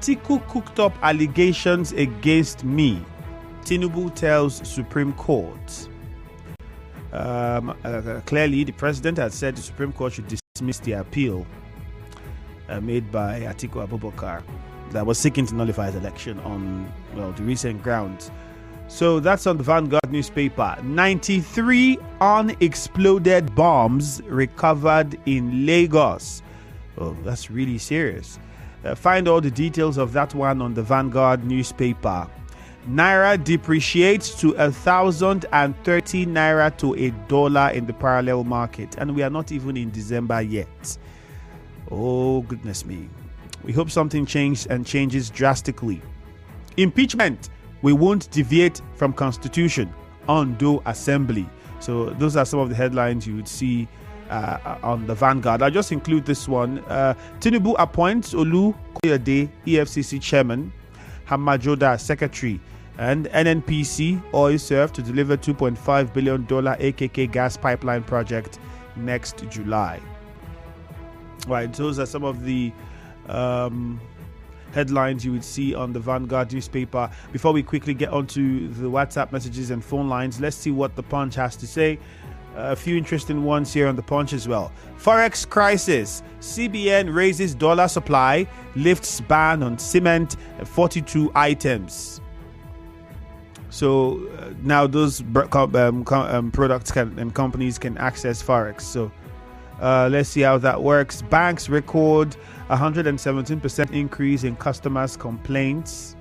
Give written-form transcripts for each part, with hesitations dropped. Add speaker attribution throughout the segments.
Speaker 1: Atiku cooked up allegations against me. Tinubu tells Supreme Court. Clearly, the president had said the Supreme Court should dismiss the appeal made by Atiku Abubakar that was seeking to nullify his election on, the recent grounds. So that's on the Vanguard newspaper. 93 unexploded bombs recovered in Lagos. Oh, that's really serious. Find all the details of that one on the Vanguard newspaper. Naira depreciates to 1,030 naira to $1 in the parallel market, and we are not even in December yet. Oh, goodness me. We hope something changes drastically. Impeachment. We won't deviate from Constitution. Ondo Assembly. So those are some of the headlines you would see on the Vanguard. I'll just include this one. Tinubu appoints Olu Koyede, EFCC chairman, Hamajoda secretary, and NNPC oil served to deliver $2.5 billion AKK gas pipeline project next July. Right, those are some of the headlines you would see on the Vanguard newspaper. Before we quickly get onto the WhatsApp messages and phone lines, let's see what the Punch has to say. A few interesting ones here on the Punch as well. Forex crisis. CBN raises dollar supply, lifts ban on cement, 42 items. So now those products and companies can access Forex. So let's see how that works. Banks record 117% increase in customers' complaints.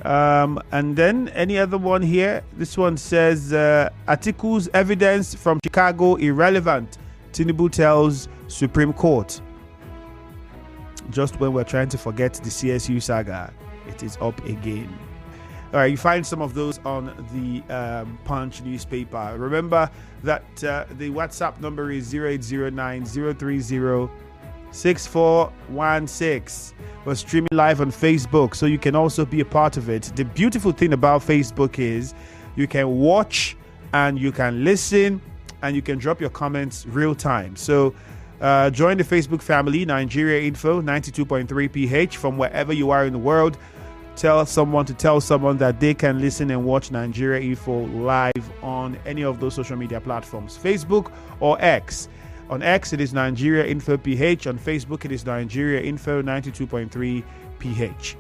Speaker 1: And then any other one here? This one says Atiku's evidence from Chicago irrelevant. Tinubu tells Supreme Court. Just when we're trying to forget the CSU saga, it is up again. All right, you find some of those on the Punch newspaper. Remember that the WhatsApp number is 0809-030-6416. We're streaming live on Facebook, so you can also be a part of it. The beautiful thing about Facebook is you can watch and you can listen and you can drop your comments real time. So join the Facebook family, Nigeria Info 92.3 PH, from wherever you are in the world. Tell someone that they can listen and watch Nigeria Info live on any of those social media platforms, Facebook or X. On X, it is Nigeria Info PH. On Facebook, it is Nigeria Info 92.3 PH.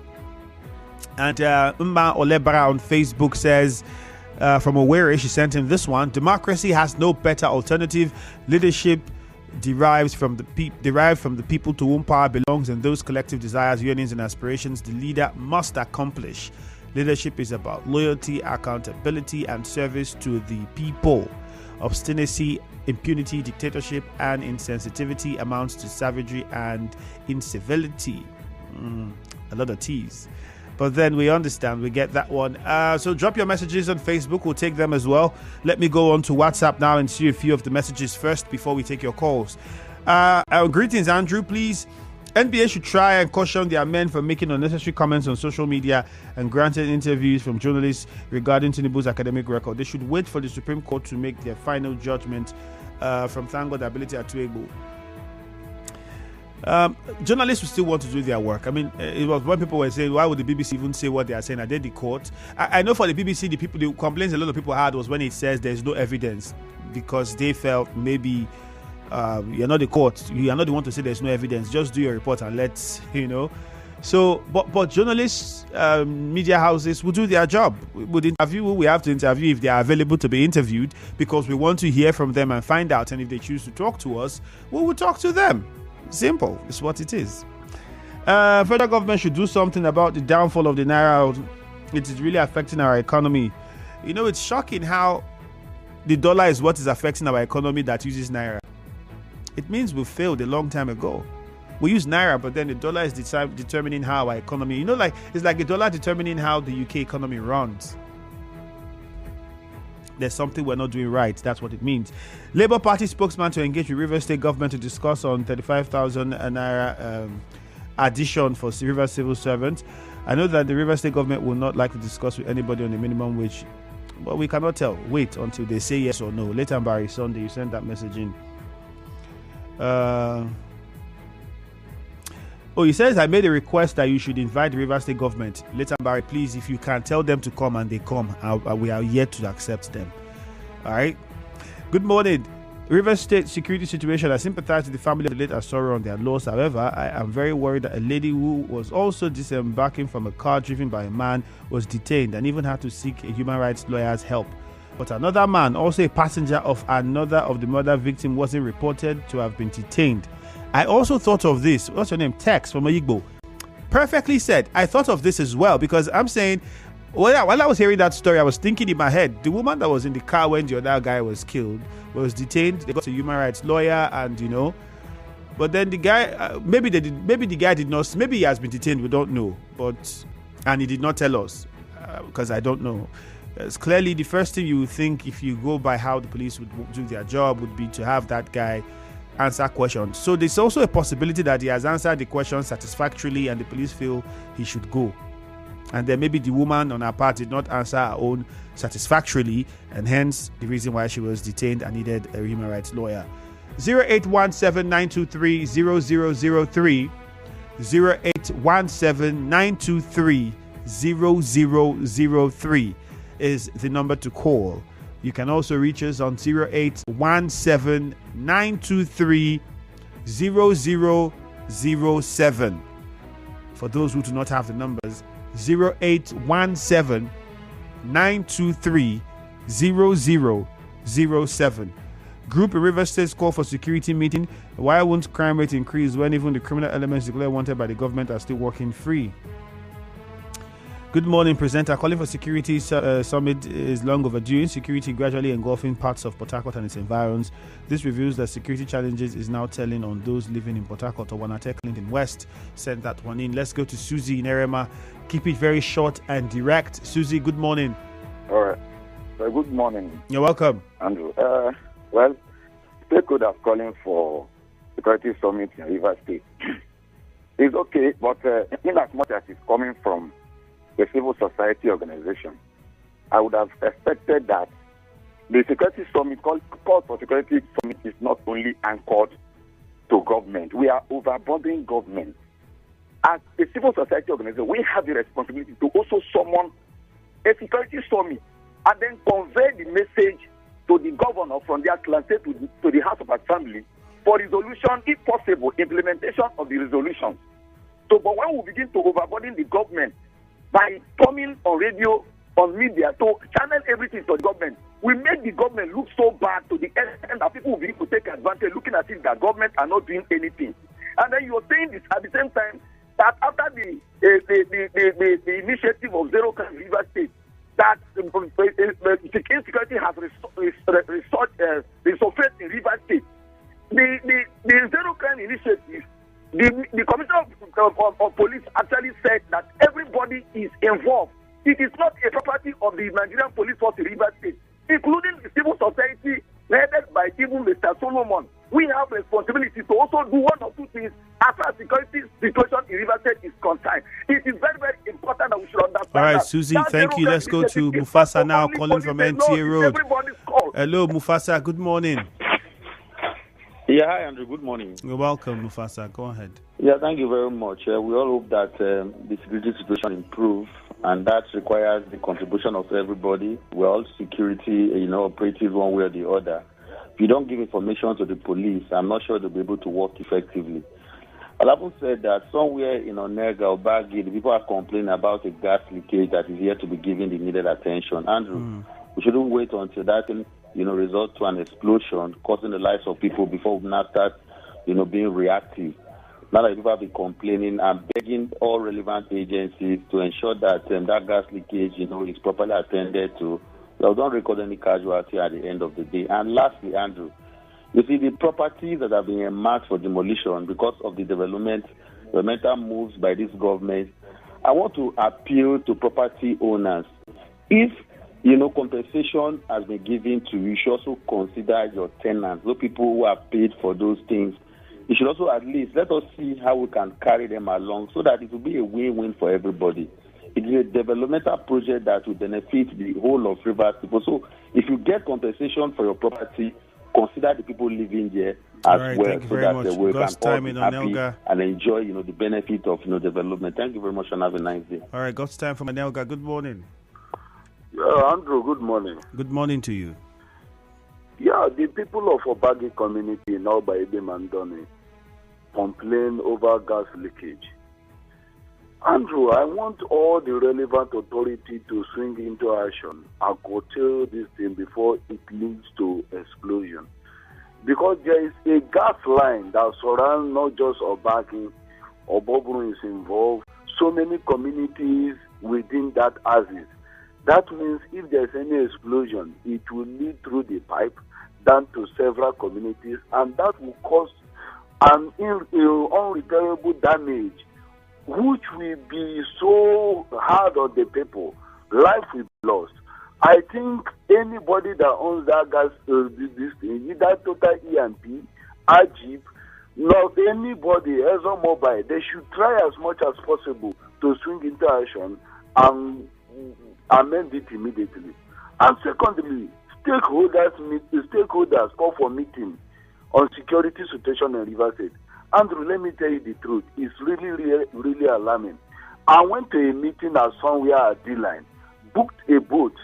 Speaker 1: And Umma Olebara on Facebook says, from Owerri, she sent him this one. Democracy has no better alternative. Leadership derived from the people to whom power belongs, and those collective desires, yearnings, and aspirations the leader must accomplish. Leadership is about loyalty, accountability, and service to the people. Obstinacy, impunity, dictatorship, and insensitivity amounts to savagery and incivility. A lot of T's. But then we understand, we get that one. So drop your messages on Facebook. We'll take them as well. Let me go on to WhatsApp now and see a few of the messages first before we take your calls. Greetings, Andrew. Please, NBA should try and caution their men for making unnecessary comments on social media and granting interviews from journalists regarding Tinubu's academic record. They should wait for the Supreme Court to make their final judgment. From Thank God Ability Atuegbo. Journalists will still want to do their work. I mean, it was when people were saying, why would the BBC even say what they are saying? Are they the court? I know for the BBC, the complaints a lot of people had was when it says there's no evidence, because they felt maybe you're not the court, you are not the one to say there's no evidence. Just do your report and let's, So, but journalists, media houses will do their job. With interview, we have to interview if they are available to be interviewed, because we want to hear from them and find out. And if they choose to talk to us, we will talk to them. Simple. It's what it is. Federal government should do something about the downfall of the Naira. It is really affecting our economy. It's shocking how the dollar is what is affecting our economy that uses Naira. It means we failed a long time ago. We use Naira, but then the dollar is determining how our economy, it's like the dollar determining how the UK economy runs. There's something we're not doing right. That's what it means. Labour Party spokesman to engage with Rivers State government to discuss on 35,000 Naira addition for Rivers civil servants. I know that the Rivers State government will not like to discuss with anybody on the minimum wage, but we cannot tell. Wait until they say yes or no. Later, Barry Sunday, you sent that message in. Oh, he says, I made a request that you should invite the Rivers State government. Later, Barry, please, if you can tell them to come and they come, we are yet to accept them. All right. Good morning. Rivers State security situation. I sympathize with the family of the late Asoro on their loss. However, I am very worried that a lady who was also disembarking from a car driven by a man was detained and even had to seek a human rights lawyer's help. But another man, also a passenger of another of the murder victim, wasn't reported to have been detained. I also thought of this. What's your name? Tex from Oyigbo. Perfectly said. I thought of this as well because I'm saying, while I was hearing that story, I was thinking in my head, the woman that was in the car when the other guy was killed was detained. They got a human rights lawyer, and but then the guy, maybe the guy did not. Maybe he has been detained. We don't know, and he did not tell us because I don't know. It's clearly the first thing you would think if you go by how the police would do their job would be to have that guy answer questions. So there's also a possibility that he has answered the questions satisfactorily and the police feel he should go. And then maybe the woman on her part did not answer her own satisfactorily, and hence the reason why she was detained and needed a human rights lawyer. 0817-923-0003 0817-923-0003 is the number to call. You can also reach us on 0817-923-0007. For those who do not have the numbers, 0817-923-0007. Group in Rivers State call for security meeting. Why won't crime rate increase when even the criminal elements declared wanted by the government are still working free? Good morning, presenter. Calling for security summit is long overdue. Insecurity gradually engulfing parts of Port Harcourt and its environs. This reveals that security challenges is now telling on those living in Port Harcourt. or Wanatek Clinton West sent that one in. Let's go to Susie in Erema. Keep it very short and direct. Susie, good morning.
Speaker 2: All right. Well, good morning.
Speaker 1: You're welcome.
Speaker 2: Andrew. Stakeholders calling for security summit in Rivers State. It's okay, but in as much as it's coming from the civil society organization, I would have expected that the security summit, call for security summit, is not only anchored to government. We are overburdening government. As a civil society organization, we have the responsibility to also summon a security summit and then convey the message to the governor from their clan state to the House of Assembly for resolution, if possible, implementation of the resolutions. So, but when we begin to overburden the government by coming on radio, on media, to channel everything to the government, we make the government look so bad to the extent that people will begin to take advantage, looking at it that government are not doing anything. And then you're saying this at the same time that after the initiative of Zero Crime Rivers State, that insecurity has resurfaced in Rivers State. The Zero Crime Initiative, the Commissioner of Police actually said that everybody is involved. It is not a property of the Nigerian Police Force in Rivers State, including the civil society headed by even Mr. Solomon. We have responsibility to also do one or two things as far as security situation in Rivers State is concerned. It is very, very important that we should understand.
Speaker 1: All right, Susie, thank you. Let's go to Mufasa now, calling from NTA Road. Hello, Mufasa. Good morning.
Speaker 3: Yeah, hi, Andrew. Good morning.
Speaker 1: You're welcome, Mufasa. Go ahead.
Speaker 3: Yeah, thank you very much. We all hope that the security situation improves, and that requires the contribution of everybody. We're all security, operatives one way or the other. If you don't give information to the police, I'm not sure they'll be able to work effectively. Alabu said that somewhere in Onega or Bagi, the people are complaining about a gas leakage that is yet to be given the needed attention. Andrew, we shouldn't wait until that result to an explosion, causing the lives of people before we now start, being reactive. Now that people have been complaining, I'm begging all relevant agencies to ensure that that gas leakage, is properly attended to. So don't record any casualty at the end of the day. And lastly, Andrew, you see the properties that have been earmarked for demolition because of the developmental moves by this government. I want to appeal to property owners. If compensation has been given to you, you should also consider your tenants, those people who have paid for those things. You should also at least let us see how we can carry them along so that it will be a win-win for everybody. It is a developmental project that will benefit the whole of Rivers people. So if you get compensation for your property, consider the people living there. as
Speaker 1: right,
Speaker 3: well,
Speaker 1: thank you
Speaker 3: so
Speaker 1: very
Speaker 3: that
Speaker 1: much.
Speaker 3: we
Speaker 1: God's
Speaker 3: can all
Speaker 1: timing
Speaker 3: be
Speaker 1: on
Speaker 3: happy
Speaker 1: Elga.
Speaker 3: and enjoy, the benefit of, development. Thank you very much and have a nice day.
Speaker 1: All right, God's time from Anelga. Good morning.
Speaker 4: Yeah, Andrew, good morning.
Speaker 1: Good morning to you.
Speaker 4: Yeah, the people of Obagi community now by Mandoni complain over gas leakage. Andrew, I want all the relevant authority to swing into action and curtail this thing before it leads to explosion. Because there is a gas line that surrounds not just Obagi, Oboburu is involved, so many communities within that axis. That means if there's any explosion, it will lead through the pipe down to several communities, and that will cause an unrepairable damage, which will be so hard on the people. Life will be lost. I think anybody that owns that gas, this thing, either Total E&P, Ajib, not anybody, ExxonMobil, they should try as much as possible to swing into action and amend it immediately. And secondly, stakeholders call for meeting on security situation in Rivers State. Andrew, let me tell you the truth. It's really alarming. I went to a meeting at somewhere at D-Line, booked a boat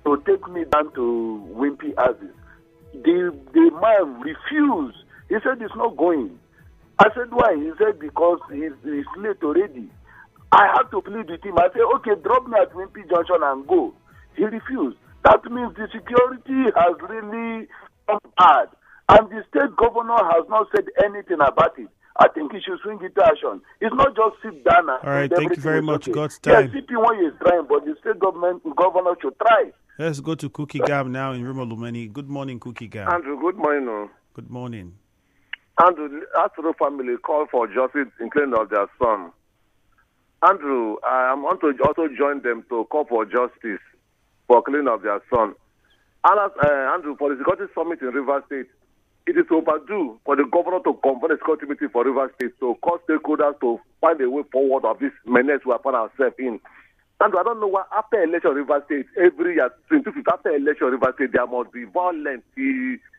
Speaker 4: to take me down to Wimpy Aziz. The man refused. He said he's not going. I said, why? He said, because he's late already. I had to plead with him. I said, okay, drop me at Wimpy Junction and go. He refused. That means the security has really come hard. And the state governor has not said anything about it. I think he should swing into action. It's not just sit down and...
Speaker 1: All right, thank you very much. God's time.
Speaker 4: Yes, CP1 is trying, but the state governor should try.
Speaker 1: Let's go to Cookie Gam now in Rumolumeni. Good morning, Cookie Gam.
Speaker 5: Andrew, good morning.
Speaker 1: Good morning.
Speaker 5: Andrew, Astro family called for justice in cleaning of their son. Andrew, I want to also join them to call for justice for cleaning of their son. Andrew, for the security summit in Rivers State, it is overdue for the governor to convene a security meeting for Rivers State to call stakeholders to find a way forward of this menace we find ourselves in. And I don't know why after election Rivers State, every year, 25th after election Rivers State, there must be violence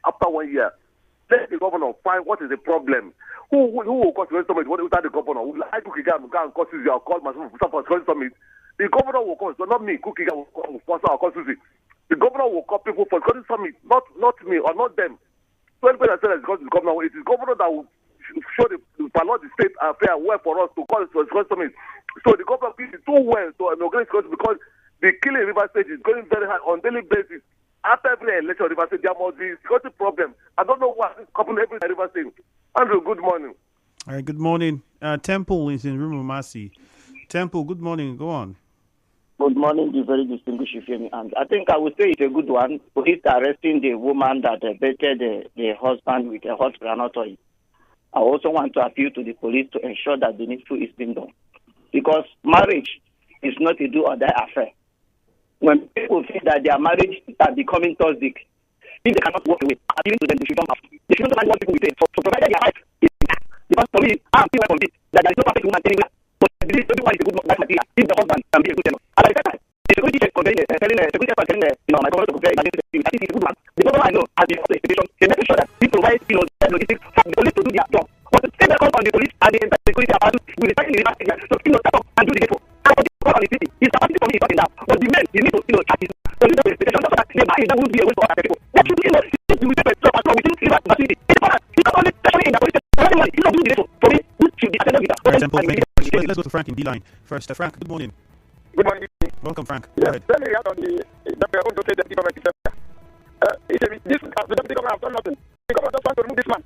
Speaker 5: after 1 year. Let the governor find what is the problem. Who will cause the summit without the governor? I Cookie Gam go and cause Susie or call myself for security summit. The governor will call, so not me, Cookie Gam will sponsor or call Susie. The governor will call people for security summit, not me or not them. So anybody that says because the governor, it is governor that will show the state affair well for us to call it for security summit. So the governor is too well to organize security because the killing River State is going very high on daily basis. After every election, River State, there must be security problem. I don't know what is happening every River State. Andrew, good morning.
Speaker 1: All right, good morning. Temple is in Rumumasi. Temple, good morning. Go on.
Speaker 6: Good morning, the very distinguished Ifemi. And I think I would say it's a good one. Police arresting the woman that battered the husband with a hot granite oil. I also want to appeal to the police to ensure that the needful is being done. Because marriage is not a do-or-die affair. When people think that their marriage are becoming toxic, if they cannot walk away, appealing to them, they should not have. They should not mind what people will say. So provided their life is intact. Because for me, I'm still convinced that there is no perfect woman anywhere. But everyone is a good wife material if the husband can be a good tenor. And at the same time, the security check telling my government to compare I think it's a good one. The government I know has been also a situation. They make sure that we provide logistics for the police to do their job. But the same calls on the police and the security apparatus will be fighting in the river area to start up and do the ghetto. And for the call on the city, his capacity for me is not enough. But the men, you need to track his so this is the expectation so that the marriage won't be a way for other people. That should be we take a job as well within river facility. It's important. It's not only especially in the police station. It's not doing the ghetto. For me, we should be attended with that.
Speaker 1: Let's go to Frank in D-Line first. Frank, good morning.
Speaker 7: Good morning.
Speaker 1: Welcome, Frank.
Speaker 7: Yes, tell me out on the own to say the government is this the deputy governor has done nothing. The governor just wants to remove this man.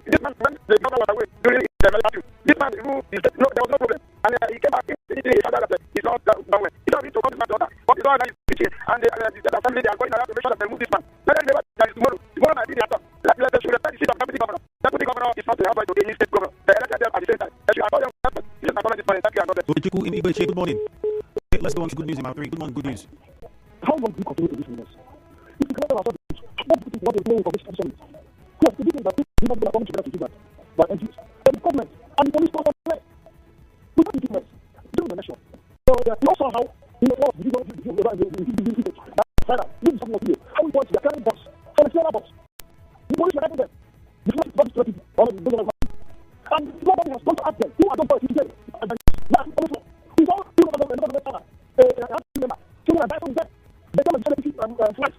Speaker 7: This man, when the governor was away during the emergency, this man removed his no, there was no problem. And he came back immediately. He found out that he's not that way. He don't need to come to my daughter. But it's all nice preaching. And the assembly, they are going around to make sure that they remove this man. Let them know that is tomorrow. Tomorrow might be the answer. Let them should respect the seat of deputy governor. Deputy governor is not the answer to any state governor. They elected them at the same time. They should allow them to this is my comment this morning. Thank you and God bless.
Speaker 1: Good morning. Let's go on to good news in my three. Good morning, good news.
Speaker 8: How long do you continue to this news? If you cannot answer this, what do you think what is playing for this position? Yes, the business that people are coming together to do that. But NGOs, the government, and the police force are there. We don't do this during the election. So we also how what we don't do this is something of you. How we want to carry box, for the smaller box. The police are having them. The police all of the business. And nobody has gone to ask them, who are those boys today? He's all two of them, another member. Two of them, they come and say flights.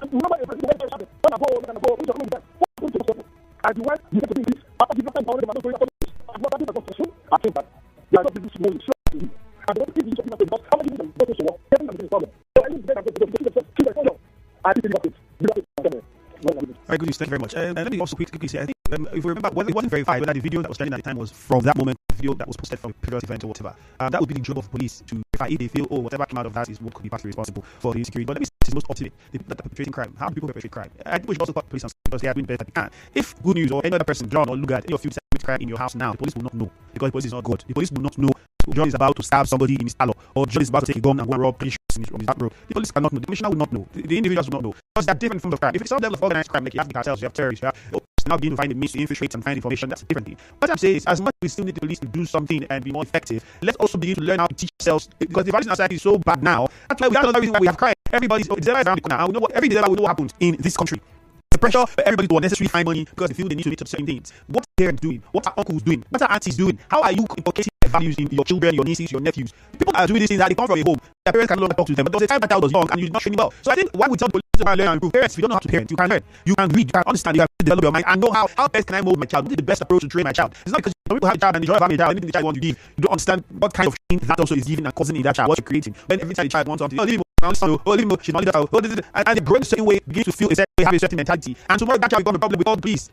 Speaker 8: And remember, if you went to the one go, which are them. What happened to the person? And you went, you get to do this. After the time, I'm not going to I'm not having a conversation. I think that they are not doing this small issue. And they don't think this is something because how many people go to work? Every time is a problem. So I need to get them to the I think it's
Speaker 1: very good news. Thank you very much. And let me also quickly say, I think if you remember, it wasn't verified whether the video that was trending at the time was from that moment, the video that was posted from a previous event or whatever. That would be the job of police to verify if they feel, whatever came out of that is what could be partly responsible for the insecurity. But let me say, it's most ultimate, the perpetrating crime. How do people perpetrate crime? I think we should also call police because they are doing the best that they can. If Good News or any other person, John or Lugard, any of you commit crime in your house now, the police will not know because the police is not God. The police will not know John is about to stab somebody in his parlor, or John is about to take a gun and go and rob police in his back row. The police cannot know. The commissioner will not know. The individuals will not know because they are different forms of crime. If it's some level of organized crime, like you have the cartels, you have terrorists, you have now begin to find the means to infiltrate and find information. That's a different thing. What I'm saying is, as much as we still need the police to do something and be more effective, let's also begin to learn how to teach ourselves because the violence in our society is so bad now. That's why we have another reason why we have crime. Everybody's December is around the corner. We know what every December we know what happened in this country. The pressure for everybody to unnecessarily find money because they feel they need to meet certain things. What are parents doing? What are uncles doing? What are aunties doing? How are you inculcating values in your children, your nieces, your nephews? People are doing these things that they come from a home. Their parents can no longer talk to them. But there was a time that child was young and you did not train well. So I think why we tell the police to learn and improve. Parents, if you don't know how to parent, you can learn. You can read. You can understand. You can develop your mind and know how best can I mold my child? What is the best approach to train my child? It's not because some people have a child and enjoy having a child. Anything the child wants to give, you don't understand what kind of training that also is giving and causing in that child. What you're creating. When every time the child wants something, leave him. She's not and they grow in a certain way, begin to feel a certain way, have a certain mentality, and tomorrow that child become a problem with all the police.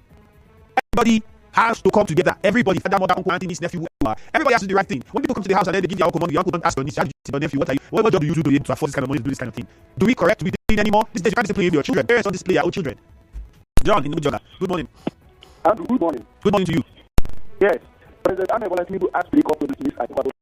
Speaker 1: Everybody has to come together. Everybody, father, mother, uncle, auntie, niece, nephew, whoever. Everybody has to do the right thing. When people come to the house and then they give their uncle money, the uncle don't ask your niece, your nephew, what job do you do to afford this kind of money to do this kind of thing? Do we correct? Do we discipline anymore? This days you can't discipline your children. Parents don't discipline their own children. John, in the jogger. Good morning.
Speaker 8: Andrew, good morning.
Speaker 1: Good morning to you.
Speaker 8: Yes. President Ahmed Bola Tinubu asked to call police at Ecuador.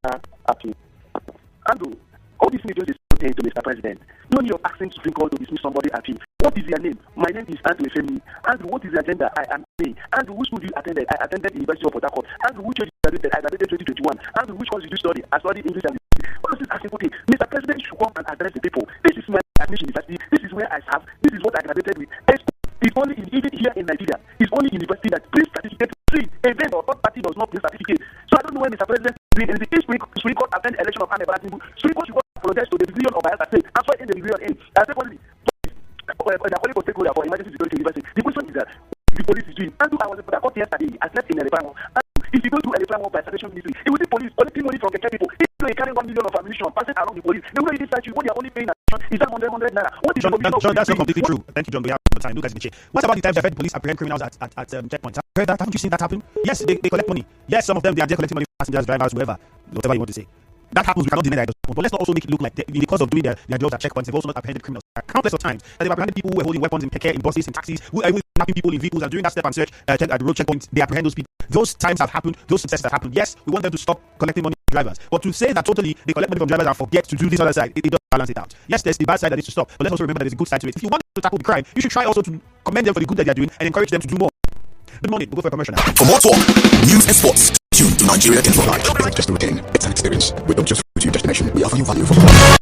Speaker 8: Andrew, all these news is to Mr. President. No need of asking Supreme Court to dismiss somebody at him. What is your name? My name is Andrew Efemi. Andrew, what is the agenda? I am A. Andrew, which school you attended? I attended the University of Port Harcourt. Andrew, which year you graduated? I graduated 2021. Andrew, which course did you study? I studied English and Literacy. What is this asking for? Mr. President should come and address the people. This is my admission university. This is where I serve. This is what I graduated with. It's only even here in Nigeria. It's only university that brings certificate free. A vendor or third party does not bring certificate. So I don't know when Mr. President is doing anything. If Supreme Court attend the election of Ahmed Bola Tinubu, Supreme Court should apologize to the degree of Bayelsa State. That's why in the degree on A. Secondly, the colleague of stakeholder for emergency security university. The question is that the police is doing. And I was at Port Harcourt yesterday. I slept in Elephant. And if you go to Elephant by sanitation ministry, it will see police collecting money from Keke people. If you carry 1 million of ammunition passing around the police, they will really search you. What they are only paying is that 100 naira. What is
Speaker 1: John, that's not completely true. Thank you, John. We have the time. Look at the chair. What about the times I've heard police apprehend criminals at checkpoints? Haven't you seen that happen? Yes, they collect money. Yes, some of them they are just collecting money from passengers, drivers, whatever you want to say. That happens. We cannot deny that. But let's not also make it look like because of doing their jobs at checkpoints, they've also not apprehended criminals. There are countless of times that they've apprehended people who were holding weapons in Keke, in buses, in taxis, who are kidnapping people in vehicles, and during that step and search at the road checkpoint, they apprehend those people. Those times have happened. Those successes have happened. Yes, we want them to stop collecting money from drivers. But to say that totally they collect money from drivers and forget to do this other side, it doesn't balance it out. Yes, there's the bad side that needs to stop. But let's also remember that there's a good side to it. If you want to tackle the crime, you should try also to commend them for the good that they are doing and encourage them to do more. Good morning. We'll go for a commercial now.
Speaker 9: For more talk, news and sports, tune to Nigeria Info Live. It's not just a routine, it's an experience. We don't just route you destination, we offer you value for money.